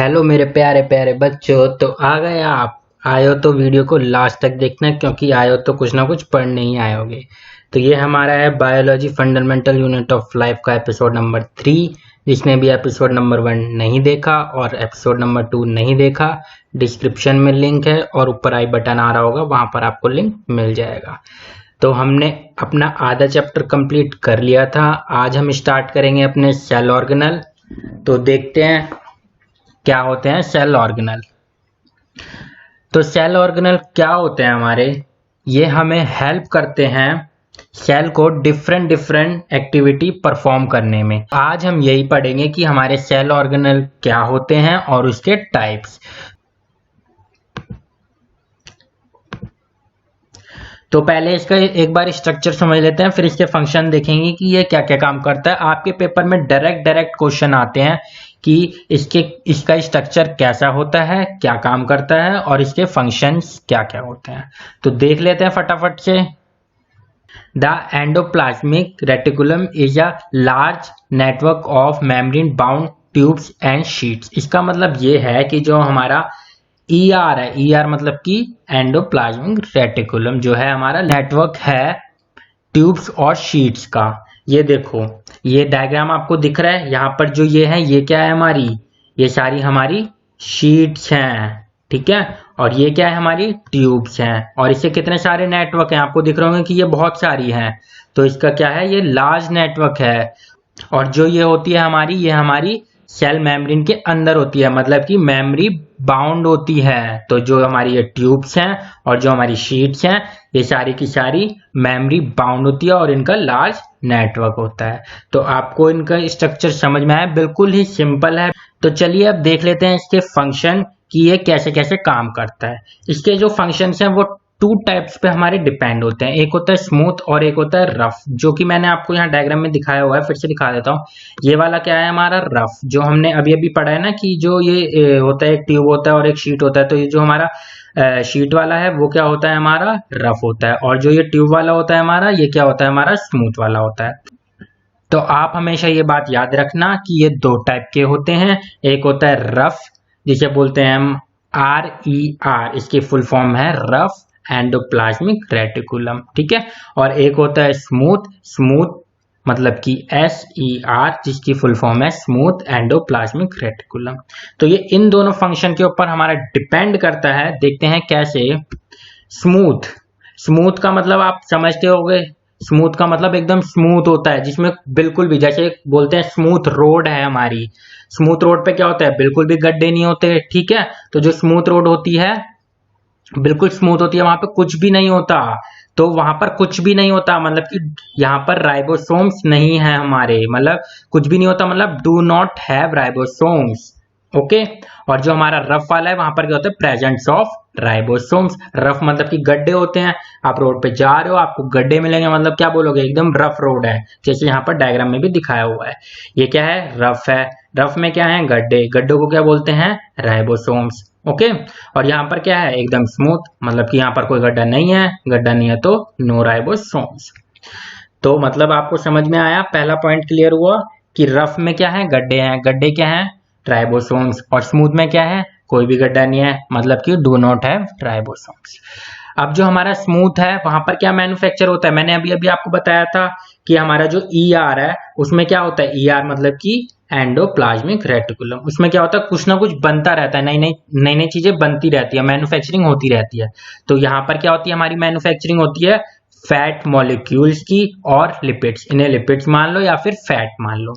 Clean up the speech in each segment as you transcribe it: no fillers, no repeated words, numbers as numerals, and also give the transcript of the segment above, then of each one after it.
Hello मेरे प्यारे प्यारे बच्चों। तो आ गए आप। आए हो तो वीडियो को लास्ट तक देखना, क्योंकि आए हो तो कुछ ना कुछ पढ़ने ही आए होगे। तो ये हमारा है biology fundamental unit of life का एपिसोड नंबर 3। जिसने भी एपिसोड नंबर 1 नहीं देखा और एपिसोड नंबर 2 नहीं देखा, डिस्क्रिप्शन में लिंक है और ऊपर आई बटन आ रहा होगा, वहां पर आपको लिंक मिल जाएगा। तो हमने अपना आधा चैप्टर कंप्लीट कर लिया था। आज हम स्टार्ट करेंगे अपने सेल ऑर्गेनल। तो देखते हैं क्या होते हैं सेल ऑर्गेनल। तो सेल ऑर्गेनल क्या होते हैं हमारे, ये हमें हेल्प करते हैं सेल को डिफरेंट डिफरेंट एक्टिविटी परफॉर्म करने में। आज हम यही पढ़ेंगे कि हमारे सेल ऑर्गेनल क्या होते हैं और उसके टाइप्स। तो पहले इसका एक बार स्ट्रक्चर समझ लेते हैं, फिर इसके फंक्शन देखेंगे कि ये क्या क्या काम करता है। आपके पेपर में डायरेक्ट क्वेश्चन आते हैं कि इसका स्ट्रक्चर कैसा होता है, क्या काम करता है और इसके फंक्शंस क्या क्या होते हैं। तो देख लेते हैं फटाफट से। The endoplasmic reticulum is a large network of membrane bound tubes and sheets. इसका मतलब ये है कि जो हमारा ER है, ER मतलब कि एंडोप्लाज्मिक रेटिकुलम, जो है हमारा नेटवर्क है ट्यूब्स और शीट्स का। ये देखो, ये डायग्राम आपको दिख रहा है। यहाँ पर जो ये है, ये क्या है हमारी, ये सारी हमारी शीट्स हैं, ठीक है। और ये क्या है, हमारी ट्यूब्स हैं। और इससे कितने सारे नेटवर्क हैं, आपको दिख रहे होंगे कि ये बहुत सारी हैं। तो इसका क्या है, ये लार्ज नेटवर्क है। और जो ये होती है हमारी, ये हमारी सेल मेम्ब्रेन के अंदर होती है, मतलब कि मेमोरी बाउंड होती है। तो जो हमारी ये ट्यूब्स हैं और जो हमारी शीट्स हैं, ये सारी की सारी मेमोरी बाउंड होती है और इनका लार्ज नेटवर्क होता है। तो आपको इनका स्ट्रक्चर समझ में आया, बिल्कुल ही सिंपल है। तो चलिए अब देख लेते हैं इसके फंक्शन कि ये कैसे कैसे काम करता है। इसके जो फंक्शंस हैं वो 2 टाइप्स पे हमारे डिपेंड होते हैं। एक होता है स्मूथ और एक होता है रफ, जो कि मैंने आपको यहाँ डायग्राम में दिखाया हुआ है। फिर से दिखा देता हूँ। ये वाला क्या है हमारा रफ, जो हमने अभी अभी पढ़ा है ना कि जो ये होता है, एक ट्यूब होता है और एक शीट होता है। तो ये जो हमारा शीट वाला है वो क्या होता है, हमारा रफ होता है। और जो ये ट्यूब वाला होता है हमारा, ये क्या होता है, हमारा स्मूथ वाला होता है। तो आप हमेशा ये बात याद रखना कि ये 2 टाइप के होते हैं। एक होता है रफ, जिसे बोलते हैं हम RER, इसकी फुल फॉर्म है रफ एंडोप्लाज्मिक रेटिकुलम, ठीक है। और एक होता है स्मूथ, स्मूथ मतलब कि SER, जिसकी फुल फॉर्म है स्मूथ एंडोप्लाज्मिक रेटिकुलम। तो ये इन दोनों फंक्शन के ऊपर हमारा डिपेंड करता है। देखते हैं कैसे। स्मूथ, स्मूथ का मतलब आप समझते होंगे। स्मूथ का मतलब एकदम स्मूथ होता है, जिसमें बिल्कुल भी, जैसे बोलते हैं स्मूथ रोड है हमारी। स्मूथ रोड पे क्या होता है, बिल्कुल भी गड्ढे नहीं होते, ठीक है। तो जो स्मूथ रोड होती है, बिल्कुल स्मूथ होती है, वहां पे कुछ भी नहीं होता। तो वहां पर कुछ भी नहीं होता मतलब कि यहाँ पर राइबोसोम्स नहीं है हमारे, मतलब कुछ भी नहीं होता, मतलब do not have ribosomes, okay. और जो हमारा रफ वाला है, वहां पर क्या होता है, प्रेजेंस ऑफ राइबोसोम्स। रफ मतलब कि गड्ढे होते हैं। आप रोड पे जा रहे हो, आपको गड्ढे मिलेंगे, मतलब क्या बोलोगे, एकदम रफ रोड है, जैसे यहाँ पर डायग्राम में भी दिखाया हुआ है। ये क्या है, रफ है। रफ में क्या है, गड्ढे। गड्ढों को क्या बोलते हैं, राइबोसोम्स, ओके। और यहाँ पर क्या है, एकदम स्मूथ, मतलब कि यहाँ पर कोई गड्ढा नहीं है। गड्ढा नहीं है तो नो राइबोसोम्स। तो मतलब आपको समझ में आया, पहला पॉइंट क्लियर हुआ कि रफ में क्या है, गड्ढे हैं। गड्ढे क्या है, राइबोसोम्स। और स्मूथ में क्या है, कोई भी गड्ढा नहीं है, मतलब कि डू नॉट हैव राइबोसोम्स। अब जो हमारा स्मूथ है, वहां पर क्या मैन्युफैक्चर होता है, मैंने अभी अभी आपको बताया था कि हमारा जो ER है, उसमें क्या होता है, ER मतलब कि एंडोप्लाज्मिक रेटिकुलम। उसमें क्या होता है, कुछ ना कुछ बनता रहता है, नई नई चीजें बनती रहती है, मैन्युफैक्चरिंग होती रहती है। तो यहाँ पर क्या होती है, हमारी मैन्युफैक्चरिंग होती है फैट मॉलिक्यूल्स की और लिपिड्स। इन्हें लिपिड्स मान लो या फिर फैट मान लो,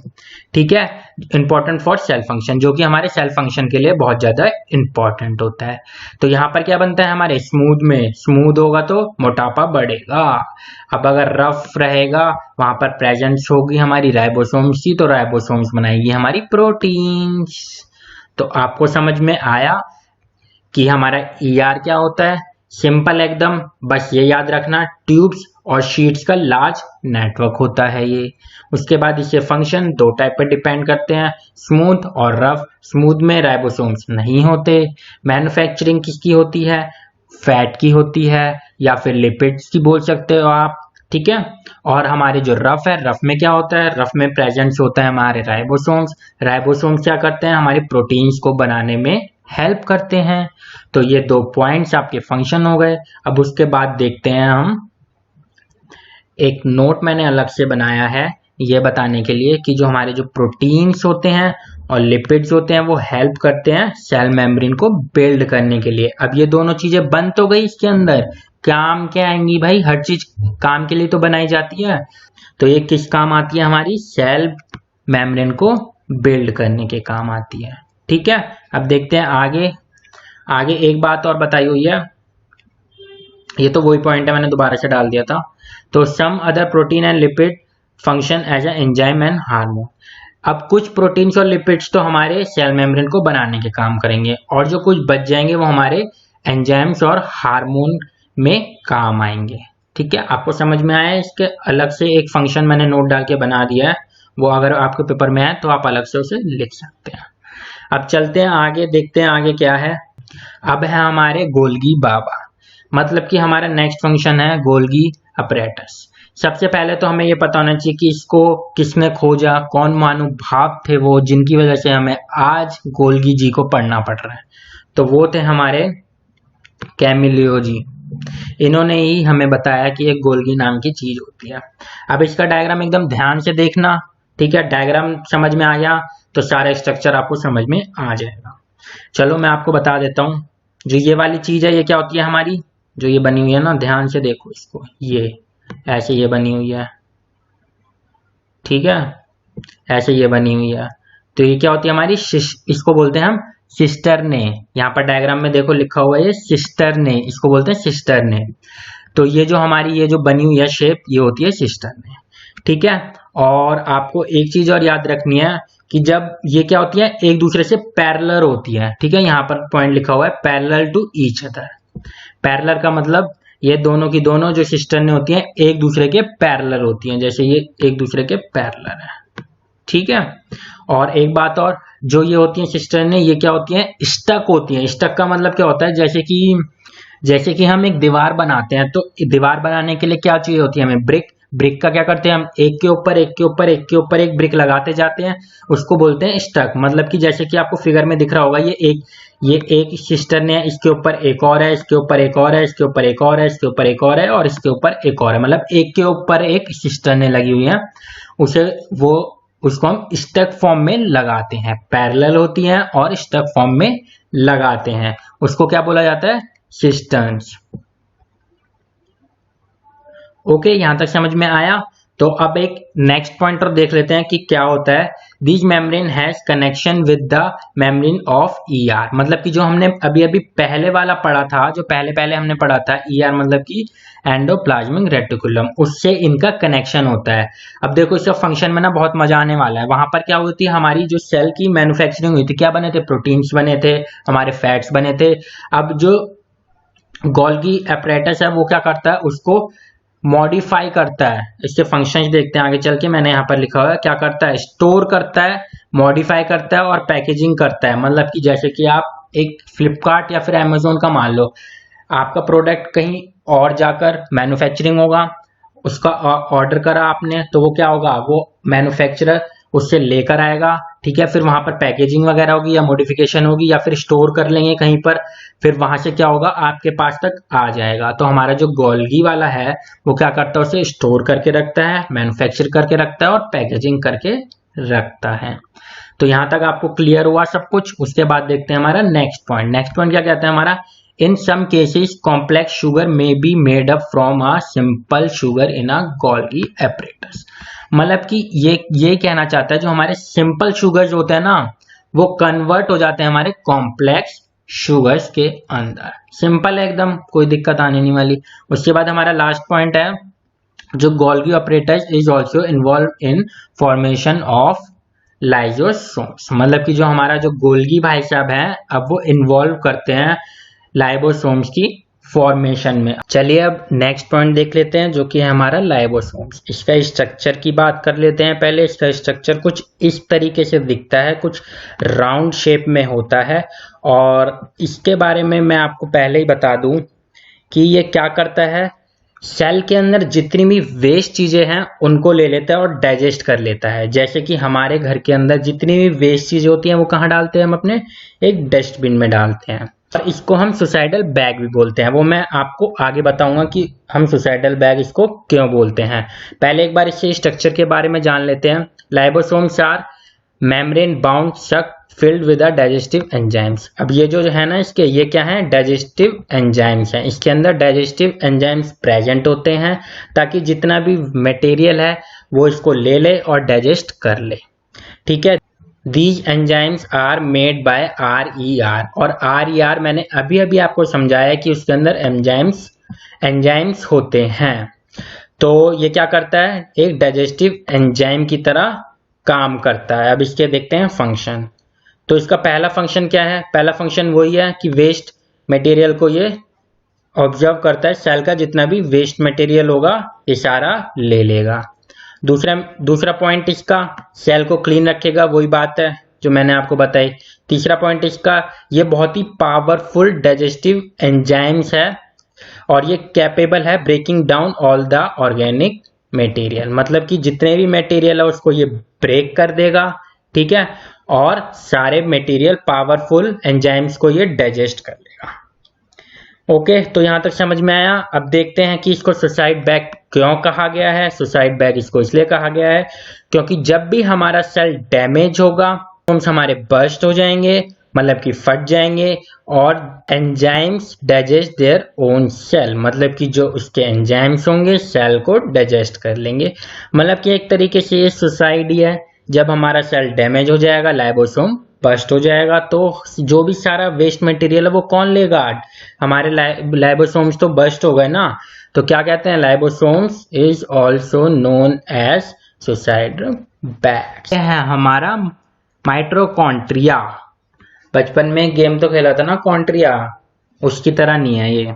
ठीक है। इंपॉर्टेंट फॉर सेल फंक्शन, जो कि हमारे सेल फंक्शन के लिए बहुत ज्यादा इंपॉर्टेंट होता है। तो यहाँ पर क्या बनता है हमारे स्मूथ में, स्मूथ होगा तो मोटापा बढ़ेगा। अब अगर रफ रहेगा, वहां पर प्रेजेंस होगी हमारी राइबोसोम्स की, तो राइबोसोम्स बनाएगी हमारी प्रोटीन्स। तो आपको समझ में आया कि हमारा ER क्या होता है, सिंपल एकदम, बस ये याद रखना, ट्यूब्स और शीट्स का लार्ज नेटवर्क होता है ये। उसके बाद इसके फंक्शन 2 टाइप पर डिपेंड करते हैं, स्मूथ और रफ। स्मूथ में राइबोसोम्स नहीं होते। मैन्युफैक्चरिंग किसकी होती है, फैट की होती है या फिर लिपिड्स की बोल सकते हो आप। ठीक है। और हमारे जो रफ है, रफ में क्या होता है, रफ में प्रेजेंस होता है हमारे राइबोसोम्स। राइबोसोम्स क्या करते हैं, हमारी प्रोटीन्स को बनाने में हेल्प करते हैं। तो ये 2 पॉइंट्स आपके फंक्शन हो गए। अब उसके बाद देखते हैं हम, एक नोट मैंने अलग से बनाया है ये बताने के लिए कि जो हमारे जो प्रोटीन्स होते हैं और लिपिड्स होते हैं वो हेल्प करते हैं सेल मेम्ब्रेन को बिल्ड करने के लिए। अब ये दोनों चीजें बन तो गई, इसके अंदर काम क्या आएंगी भाई, हर चीज काम के लिए तो बनाई जाती है। तो ये किस काम आती है, हमारी सेल मेम्ब्रेन को बिल्ड करने के काम आती है। ठीक है, अब देखते हैं आगे। आगे एक बात और बताई हुई है, ये तो वही पॉइंट है मैंने दोबारा से डाल दिया था। तो some other protein and lipid function as a enzyme and hormone. अब कुछ प्रोटीन्स और लिपिड्स तो हमारे सेल मेम्ब्रेन को बनाने के काम करेंगे और जो कुछ बच जाएंगे वो हमारे एंजाइम्स और हार्मोन में काम आएंगे। ठीक है, आपको समझ में आया। इसके अलग से एक फंक्शन मैंने नोट डाल के बना दिया है, वो अगर आपके पेपर में है तो आप अलग से उसे लिख सकते हैं। अब चलते हैं आगे, देखते हैं आगे क्या है। अब है हमारे गोल्गी बाबा, मतलब कि हमारा नेक्स्ट फंक्शन है गोल्गी अपरेटस। सबसे पहले तो हमें ये पता होना चाहिए कि इसको किसने खोजा, कौन महानुभाव थे वो जिनकी वजह से हमें आज गोल्गी जी को पढ़ना पड़ रहा है। तो वो थे हमारे कैमिलियो जी। इन्होंने ही हमें बताया कि एक गोल्गी नाम की चीज होती है। अब इसका डायग्राम एकदम ध्यान से देखना, ठीक है। डायग्राम समझ में आ गया तो सारा स्ट्रक्चर आपको समझ में आ जाएगा। चलो मैं आपको बता देता हूँ, जो ये वाली चीज है ये क्या होती है हमारी, जो ये बनी हुई है ना, ध्यान से देखो इसको, ये ऐसे ये बनी हुई है, ठीक है, ऐसे ये बनी हुई है। तो ये क्या होती है हमारी, इसको बोलते हैं हम सिस्टरने। यहाँ पर डायग्राम में देखो लिखा हुआ है ये सिस्टरने, इसको बोलते हैं सिस्टरने। तो ये जो हमारी ये जो बनी हुई है शेप, ये होती है सिस्टरने, ठीक है। और आपको एक चीज और याद रखनी है कि जब ये क्या होती है, एक दूसरे से पैरेलल होती है, ठीक है। यहाँ पर पॉइंट लिखा हुआ है parallel to each other. Parallel का मतलब ये दोनों की दोनों जो सिस्टरने होती हैं एक दूसरे के पैरेलल होती हैं, जैसे ये एक दूसरे के पैरेलल है, ठीक है। और एक बात और, जो ये होती है सिस्टरने, ये क्या होती है, स्टक होती है। स्टक का मतलब क्या होता है, जैसे कि हम एक दीवार बनाते हैं, तो दीवार बनाने के लिए क्या चाहिए होती है हमें, ब्रिक। ब्रिक का क्या करते हैं हम, एक के ऊपर एक के ऊपर एक के ऊपर एक ब्रिक लगाते जाते हैं, उसको बोलते हैं स्टक। मतलब कि जैसे कि आपको फिगर में दिख रहा होगा, ये एक सिस्टरने है, इसके ऊपर एक और है, इसके ऊपर एक और है, इसके ऊपर एक और है, इसके ऊपर एक और है और इसके ऊपर एक और है, मतलब एक के ऊपर एक सिस्टरने लगी हुई है। उसको हम स्टक फॉर्म में लगाते हैं। पैरेलल होती हैं और स्टक फॉर्म में लगाते हैं, उसको क्या बोला जाता है, सिस्टर्न्स। ओके, यहां तक समझ में आया। तो अब एक नेक्स्ट पॉइंटर देख लेते हैं कि क्या होता है। This membrane has connection with the membrane of ER, मतलब कि जो हमने अभी अभी पहले वाला पढ़ा था, जो पहले हमने पढ़ा था, ईआर मतलब कि एंडोप्लाज्मिक रेटिकुलम, उससे इनका कनेक्शन होता है। अब देखो इसका फंक्शन में ना बहुत मजा आने वाला है। वहां पर क्या होती है, हमारी जो सेल की मैन्युफैक्चरिंग हुई थी, क्या बने थे, प्रोटीन्स बने थे, हमारे फैट्स बने थे। अब जो गोल्गी apparatus है वो क्या करता है, उसको मॉडिफाई करता है। इसके फंक्शंस देखते हैं आगे चल के, मैंने यहाँ पर लिखा हुआ है क्या करता है, स्टोर करता है, मॉडिफाई करता है और पैकेजिंग करता है। मतलब कि जैसे कि आप एक फ्लिपकार्ट या फिर अमेजोन का मान लो, आपका प्रोडक्ट कहीं और जाकर मैन्युफैक्चरिंग होगा, उसका ऑर्डर करा आपने, तो वो क्या होगा, वो मैन्युफैक्चरर उससे लेकर आएगा, ठीक है। फिर वहां पर पैकेजिंग वगैरह होगी या मॉडिफिकेशन होगी या फिर स्टोर कर लेंगे कहीं पर, फिर वहां से क्या होगा, आपके पास तक आ जाएगा। तो हमारा जो गोल्गी वाला है वो क्या करता है, उसे स्टोर करके रखता है, मैन्युफैक्चर करके रखता है और पैकेजिंग करके रखता है। तो यहां तक आपको क्लियर हुआ सब कुछ। उसके बाद देखते हैं हमारा नेक्स्ट पॉइंट। नेक्स्ट पॉइंट क्या कहते हैं हमारा, in some cases complex sugar may be made up from a simple sugar in a Golgi apparatus। मतलब कि ये कहना चाहता है, जो हमारे सिंपल शुगर्स होते हैं ना, वो कन्वर्ट हो जाते हैं हमारे कॉम्प्लेक्स शुगर्स के अंदर। सिंपल है एकदम, कोई दिक्कत आने नहीं वाली। उसके बाद हमारा लास्ट पॉइंट है, जो Golgi apparatus is also involve in formation of lysosomes. मतलब कि जो हमारा जो गोल्गी भाई साहब है, अब वो इन्वॉल्व करते हैं लाइबोसोम्स की फॉर्मेशन में। चलिए अब नेक्स्ट पॉइंट देख लेते हैं, जो कि है हमारा लाइबोसोम्स। इसका स्ट्रक्चर की बात कर लेते हैं पहले। इसका स्ट्रक्चर कुछ इस तरीके से दिखता है, कुछ राउंड शेप में होता है। और इसके बारे में मैं आपको पहले ही बता दूं कि ये क्या करता है, सेल के अंदर जितनी भी वेस्ट चीजें हैं उनको ले लेता है और डाइजेस्ट कर लेता है। जैसे कि हमारे घर के अंदर जितनी भी वेस्ट चीजें होती हैं वो कहाँ डालते हैं, हम अपने एक डस्टबिन में डालते हैं। और इसको हम सुसाइडल बैग भी बोलते हैं, वो मैं आपको आगे बताऊंगा कि हम सुसाइडल बैग इसको क्यों बोलते हैं। पहले एक बार इसके स्ट्रक्चर के बारे में जान लेते हैं। लाइबोसोम्स आर मेम्ब्रेन बाउंड सक फिल्ड विद डाइजेस्टिव एंजाइम्स। अब ये जो है ना इसके, ये क्या है, डाइजेस्टिव एंजाइम्स हैं। इसके अंदर डाइजेस्टिव एंजाइम्स प्रेजेंट होते हैं ताकि जितना भी मटेरियल है वो इसको ले ले और डाइजेस्ट कर ले। ठीक है, these enzymes are made by RER, और RER मैंने अभी अभी आपको समझाया कि उसके अंदर एंजाइम्स होते हैं। तो ये क्या करता है, एक डाइजेस्टिव एंजाइम की तरह काम करता है। अब इसके देखते हैं फंक्शन। तो इसका पहला फंक्शन क्या है, पहला फंक्शन वही है कि वेस्ट मटेरियल को ये ऑब्जर्व करता है, सेल का जितना भी वेस्ट मटेरियल होगा ये सारा ले लेगा। दूसरा पॉइंट इसका, सेल को क्लीन रखेगा, वही बात है जो मैंने आपको बताई। तीसरा पॉइंट इसका, ये बहुत ही पावरफुल डाइजेस्टिव एंजाइम्स है और ये कैपेबल है breaking down all the organic material, मतलब कि जितने भी मटेरियल है उसको ये ब्रेक कर देगा। ठीक है, और सारे मटेरियल पावरफुल एंजाइम्स को ये डाइजेस्ट कर लेगा। ओके, तो यहां तक समझ में आया। अब देखते हैं कि इसको सुसाइड बैग क्यों कहा गया है। सुसाइड बैग इसको इसलिए कहा गया है क्योंकि जब भी हमारा सेल डैमेज होगा हमारे बर्स्ट हो जाएंगे, मतलब कि फट जाएंगे, और enzymes digest their own cell, मतलब कि जो उसके एंजाइम्स होंगे सेल को डाइजेस्ट कर लेंगे। मतलब कि एक तरीके से ये सुसाइड ही है। जब हमारा सेल डैमेज हो जाएगा, लाइबोसोम बस्ट हो जाएगा, तो जो भी सारा वेस्ट मटेरियल है वो कौन लेगा, हमारे लाइबोसोम्स तो बस्ट हो गए ना। तो क्या कहते हैं, lysosomes is also known as suicide bags. है हमारा माइटोकॉन्ड्रिया। बचपन में गेम तो खेला था ना कॉन्ट्रिया, उसकी तरह नहीं है ये,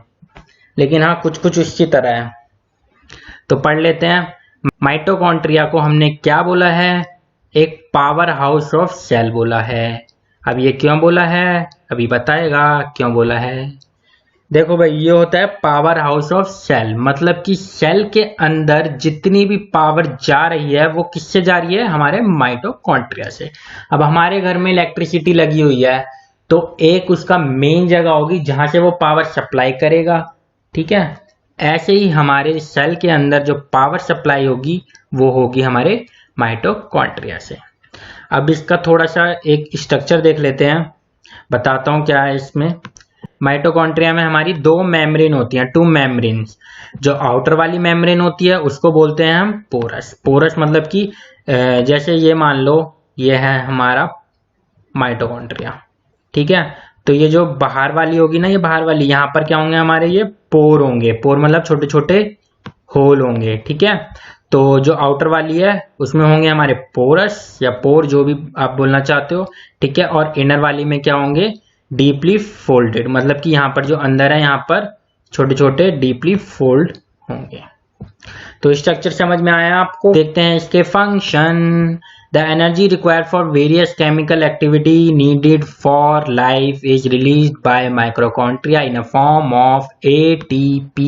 लेकिन हाँ कुछ कुछ उसकी तरह है। तो पढ़ लेते हैं। माइटोकॉन्ड्रिया को हमने क्या बोला है, एक पावर हाउस ऑफ सेल बोला है। अब ये क्यों बोला है, अभी बताएगा क्यों बोला है। देखो भाई, ये होता है पावर हाउस ऑफ सेल, मतलब कि सेल के अंदर जितनी भी पावर जा रही है वो किससे जा रही है, हमारे माइटोकॉन्ड्रिया से। अब हमारे घर में इलेक्ट्रिसिटी लगी हुई है तो एक उसका मेन जगह होगी जहां से वो पावर सप्लाई करेगा। ठीक है, ऐसे ही हमारे सेल के अंदर जो पावर सप्लाई होगी वो होगी हमारे माइटोकॉन्ड्रिया से। अब इसका थोड़ा सा एक स्ट्रक्चर देख लेते हैं, बताता हूँ क्या है इसमें। माइटोकॉन्ड्रिया में हमारी दो मेम्ब्रेन होती हैं, 2 मेम्ब्रेन्स। जो आउटर वाली मेम्ब्रेन होती है उसको बोलते हैं हम पोरस। पोरस मतलब कि जैसे ये मान लो ये है हमारा माइटोकॉन्ड्रिया। ठीक है, तो ये जो बाहर वाली होगी ना, ये बाहर वाली, यहाँ पर क्या होंगे हमारे, ये पोर होंगे। पोर मतलब छोटे छोटे होल होंगे। ठीक है, तो जो आउटर वाली है उसमें होंगे हमारे पोरस या पोर, जो भी आप बोलना चाहते हो। ठीक है, और इनर वाली में क्या होंगे, डीपली फोल्डेड, मतलब कि यहाँ पर जो अंदर है यहाँ पर छोटे छोटे डीपली फोल्ड होंगे। तो स्ट्रक्चर समझ में आया आपको। देखते हैं इसके function. The energy required for various chemical activity needed for life is released by mitochondria in a form of ATP।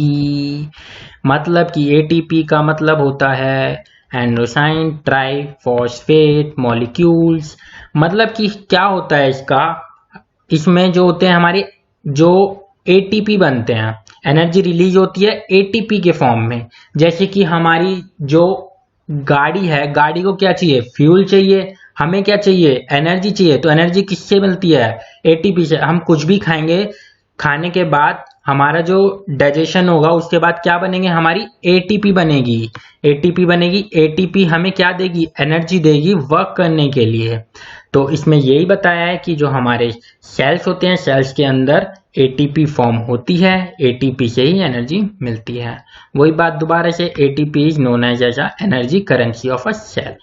मतलब कि ATP का मतलब होता है एंडोसाइन ट्राइफॉस्फेट मॉलिक्यूल्स। मतलब कि क्या होता है इसका, इसमें जो होते हैं हमारे जो ATP बनते हैं, एनर्जी रिलीज होती है ATP के फॉर्म में। जैसे कि हमारी जो गाड़ी है, गाड़ी को क्या चाहिए, फ्यूल चाहिए, हमें क्या चाहिए, एनर्जी चाहिए। तो एनर्जी किससे मिलती है, ATP से। हम कुछ भी खाएंगे, खाने के बाद हमारा जो डाइजेशन होगा उसके बाद क्या बनेंगे, हमारी ATP बनेगी। ATP बनेगी, ATP हमें क्या देगी, एनर्जी देगी वर्क करने के लिए। तो इसमें यही बताया है कि जो हमारे सेल्स होते हैं, सेल्स के अंदर ATP फॉर्म होती है, ATP से ही एनर्जी मिलती है। वही बात दोबारा से, ATP is known as energy currency of a cell.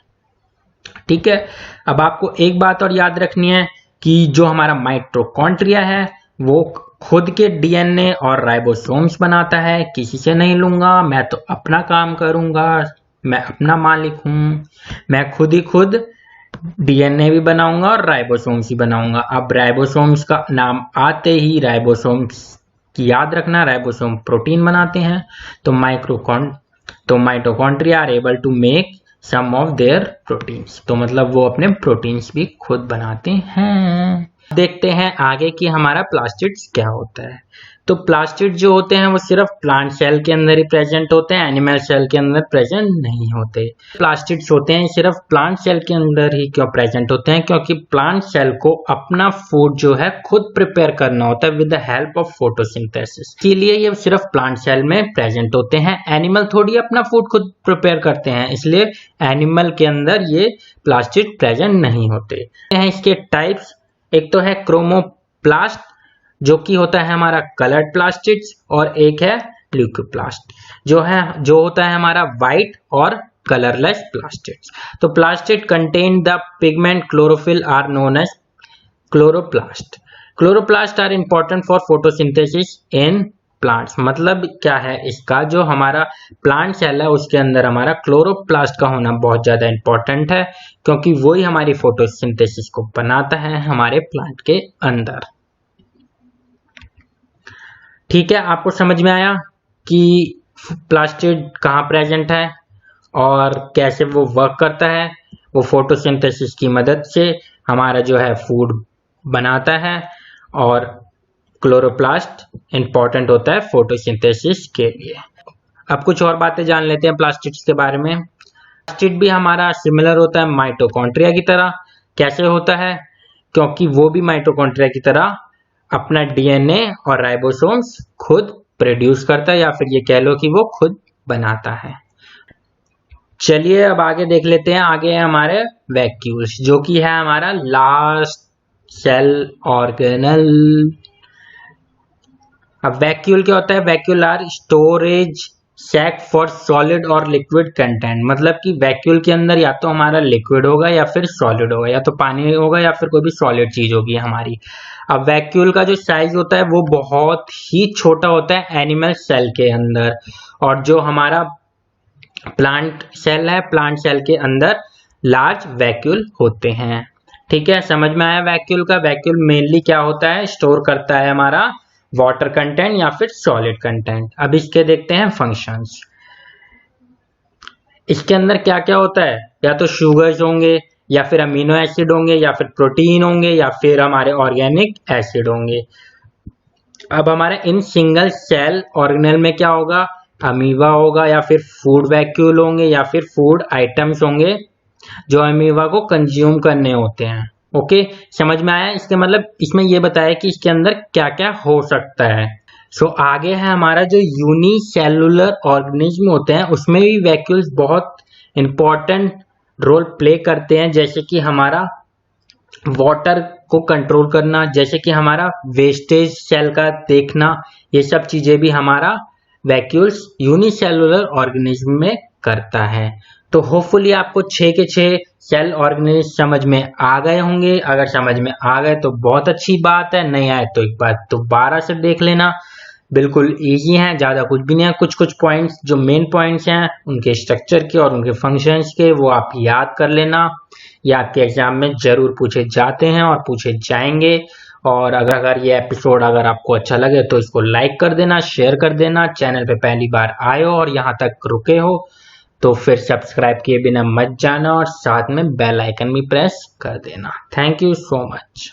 ठीक है, अब आपको एक बात और याद रखनी है कि जो हमारा माइटोकॉन्ड्रिया है वो खुद के DNA और राइबोसोम्स बनाता है, किसी से नहीं लूंगा, मैं तो अपना काम करूंगा, मैं अपना मालिक हूं, मैं खुद ही खुद DNA भी बनाऊंगा और राइबोसोम्स ही बनाऊंगा। अब राइबोसोम्स का नाम आते ही राइबोसोम्स कि याद रखना राइबोसोम प्रोटीन बनाते हैं, तो mitochondria are able to make some of their proteins, तो मतलब वो अपने प्रोटीन्स भी खुद बनाते हैं। देखते हैं आगे कि हमारा प्लास्टिड्स क्या होता है। तो प्लास्टिड जो होते हैं वो सिर्फ प्लांट सेल के अंदर ही प्रेजेंट होते हैं, एनिमल सेल के अंदर प्रेजेंट नहीं होते। प्लास्टिड्स होते हैं सिर्फ प्लांट सेल के अंदर ही क्यों प्रेजेंट होते हैं? क्योंकि प्लांट सेल को अपना फूड जो है खुद प्रिपेयर करना होता है with the help of photosynthesis, इसीलिए ये सिर्फ प्लांट सेल में प्रेजेंट होते हैं। एनिमल थोड़ी अपना फूड खुद प्रिपेयर करते हैं, इसलिए एनिमल के अंदर ये प्लास्टिड प्रेजेंट नहीं होते हैं। इसके टाइप्स, एक तो है क्रोमोप्लास्ट जो कि होता है हमारा कलर्ड प्लास्टिड्स, और एक है ल्यूकोप्लास्ट जो होता है हमारा व्हाइट और कलरलेस प्लास्टिड्स। तो plastid contain the pigment chlorophyll are known as chloroplast. Chloroplast are important for photosynthesis in plants. मतलब क्या है इसका, जो हमारा प्लांट सेल है उसके अंदर हमारा क्लोरोप्लास्ट का होना बहुत ज्यादा इंपॉर्टेंट है, क्योंकि वही हमारी फोटोसिंथेसिस को बनाता है हमारे प्लांट के अंदर। ठीक है, आपको समझ में आया कि प्लास्टिड कहाँ प्रेजेंट है और कैसे वो वर्क करता है। वो फोटोसिंथेसिस की मदद से हमारा जो है फूड बनाता है, और क्लोरोप्लास्ट इंपॉर्टेंट होता है फोटोसिंथेसिस के लिए। अब कुछ और बातें जान लेते हैं प्लास्टिड्स के बारे में। प्लास्टिड भी हमारा सिमिलर होता है माइटोकॉन्ड्रिया की तरह। कैसे होता है? क्योंकि वो भी माइटोकॉन्ड्रिया की तरह अपना डीएनए और राइबोसोम्स खुद प्रोड्यूस करता है, या फिर ये कह लो कि वो खुद बनाता है। चलिए अब आगे देख लेते हैं। आगे है हमारे वैक्यूल्स, जो कि है हमारा लास्ट सेल ऑर्गेनल। अब वैक्यूल क्या होता है? Vacuole are storage sac for solid और लिक्विड कंटेंट। मतलब कि वैक्यूल के अंदर या तो हमारा लिक्विड होगा या फिर सॉलिड होगा, या तो पानी होगा या फिर कोई भी सॉलिड चीज होगी हमारी। अब वैक्यूल का जो साइज होता है वो बहुत ही छोटा होता है एनिमल सेल के अंदर, और जो हमारा प्लांट सेल है, प्लांट सेल के अंदर लार्ज वैक्यूल होते हैं। ठीक है, समझ में आया वैक्यूल का? वैक्यूल मेनली क्या होता है? स्टोर करता है हमारा वाटर कंटेंट या फिर सॉलिड कंटेंट। अब इसके देखते हैं फंक्शंस। इसके अंदर क्या क्या होता है? या तो शुगर्स होंगे, या फिर अमीनो एसिड होंगे, या फिर प्रोटीन होंगे, या फिर हमारे ऑर्गेनिक एसिड होंगे। अब हमारे इन सिंगल सेल ऑर्गेनल में क्या होगा? अमीबा होगा, या फिर फूड वैक्यूल होंगे, या फिर फूड आइटम्स होंगे जो अमीबा को कंज्यूम करने होते हैं। ओके, समझ में आया? इसके मतलब इसमें ये बताया कि इसके अंदर क्या क्या हो सकता है। सो आगे है हमारा जो यूनिसेलुलर ऑर्गेनिज्म होते हैं, उसमें भी वैक्यूल्स बहुत इंपॉर्टेंट रोल प्ले करते हैं, जैसे कि हमारा वाटर को कंट्रोल करना, जैसे कि हमारा वेस्टेज सेल का देखना, ये सब चीजें भी हमारा वैक्यूल्स यूनिसेलुलर ऑर्गेनिज्म में करता है। तो होपफुली आपको 6 के 6 सेल ऑर्गेनिज्म समझ में आ गए होंगे। अगर समझ में आ गए तो बहुत अच्छी बात है, नहीं आए तो एक बार दोबारा से देख लेना। बिल्कुल इजी हैं, ज़्यादा कुछ भी नहीं है। कुछ कुछ पॉइंट्स जो मेन पॉइंट्स हैं उनके स्ट्रक्चर के और उनके फंक्शंस के, वो आप याद कर लेना। ये आपके एग्जाम में जरूर पूछे जाते हैं और पूछे जाएंगे। और अगर ये एपिसोड अगर आपको अच्छा लगे तो इसको लाइक कर देना, शेयर कर देना। चैनल पे पहली बार आए हो और यहाँ तक रुके हो तो फिर सब्सक्राइब किए बिना मत जाना, और साथ में बेल आइकन भी प्रेस कर देना। Thank you so much.